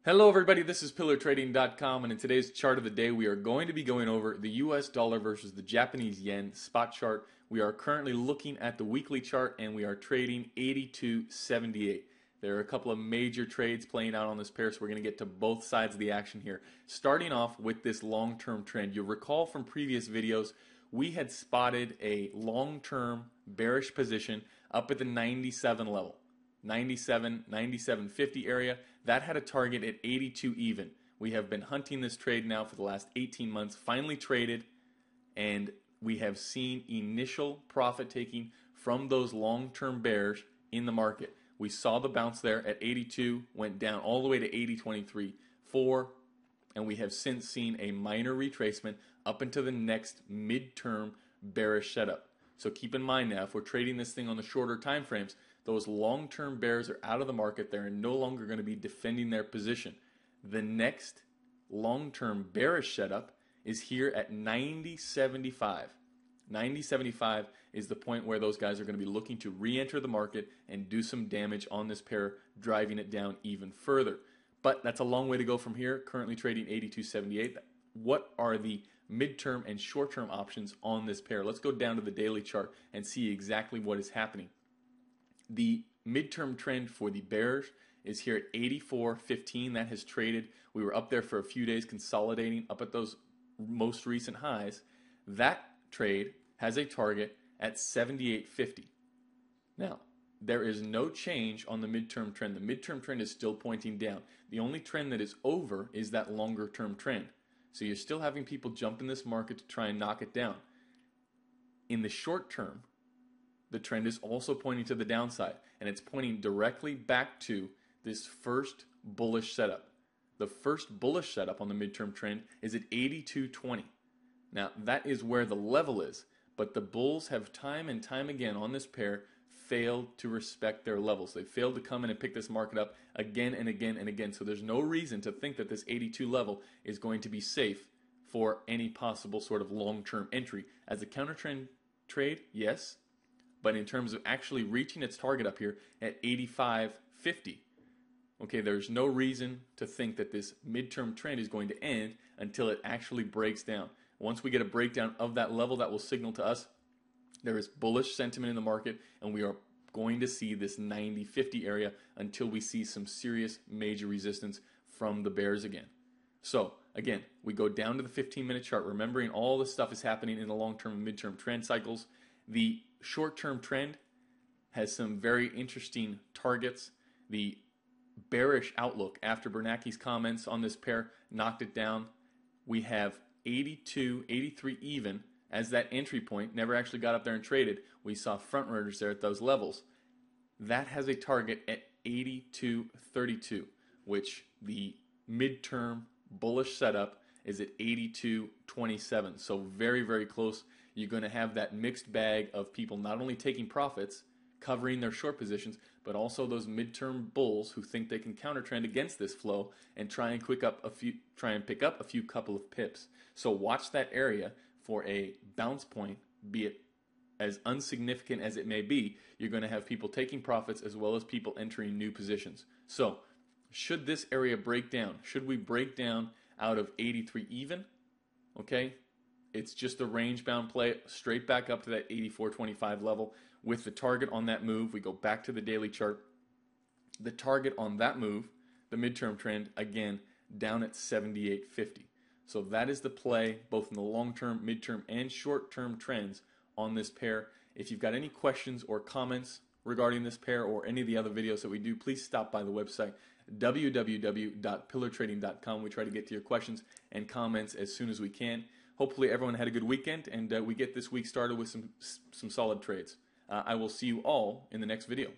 Hello everybody, this is pillartrading.com, and in today's chart of the day we are going to be going over the US dollar versus the Japanese yen spot chart. We are currently looking at the weekly chart and we are trading 82.78. There are a couple of major trades playing out on this pair, so we're going to get to both sides of the action here. Starting off with this long-term trend. You'll recall from previous videos we had spotted a long-term bearish position up at the 97 level. 97.50 area. That had a target at 82 even. We have been hunting this trade now for the last 18 months, finally traded, and we have seen initial profit taking from those long-term bears in the market. We saw the bounce there at 82, went down all the way to 80.23.4, and we have since seen a minor retracement up into the next midterm bearish setup. So keep in mind now, if we're trading this thing on the shorter time frames, those long-term bears are out of the market. They're no longer going to be defending their position. The next long-term bearish setup is here at 90.75. 90.75 is the point where those guys are going to be looking to re-enter the market and do some damage on this pair, driving it down even further. But that's a long way to go from here. Currently trading 82.78. What are the midterm and short-term options on this pair? Let's go down to the daily chart and see exactly what is happening. The midterm trend for the bears is here at 84.15. That has traded. We were up there for a few days consolidating up at those most recent highs. That trade has a target at 78.50. Now, there is no change on the midterm trend. The midterm trend is still pointing down. The only trend that is over is that longer term trend. So you're still having people jump in this market to try and knock it down. In the short term, the trend is also pointing to the downside, and it's pointing directly back to this first bullish setup. The first bullish setup on the midterm trend is at 82.20. Now, that is where the level is, but the bulls have time and time again on this pair failed to respect their levels. They failed to come in and pick this market up again and again and again. So there's no reason to think that this 82 level is going to be safe for any possible sort of long-term entry. As a counter trend trade, yes. But in terms of actually reaching its target up here at 85.50, okay, there's no reason to think that this midterm trend is going to end until it actually breaks down. Once we get a breakdown of that level, that will signal to us there is bullish sentiment in the market, and we are going to see this 90.50 area until we see some serious major resistance from the bears again. So again, we go down to the 15-minute chart, remembering all this stuff is happening in the long-term and midterm trend cycles. The short-term trend has some very interesting targets. The bearish outlook after Bernanke's comments on this pair knocked it down. We have 82, 83 even as that entry point. Never actually got up there and traded. We saw front runners there at those levels. That has a target at 82.32, which the midterm bullish setup is at 82.27. So very, very close. You're going to have that mixed bag of people not only taking profits, covering their short positions, but also those midterm bulls who think they can counter trend against this flow and try and pick up a few couple of pips. So watch that area for a bounce point, be it as insignificant as it may be. You're going to have people taking profits as well as people entering new positions. So should this area break down, should we break down out of 83 even, okay, it's just a range-bound play straight back up to that 84.25 level with the target on that move. We go back to the daily chart. The target on that move, the midterm trend, again, down at 78.50. So that is the play, both in the long-term, midterm, and short-term trends on this pair. If you've got any questions or comments regarding this pair or any of the other videos that we do, please stop by the website, www.pillartrading.com. We try to get to your questions and comments as soon as we can. Hopefully everyone had a good weekend, and we get this week started with some solid trades. I will see you all in the next video.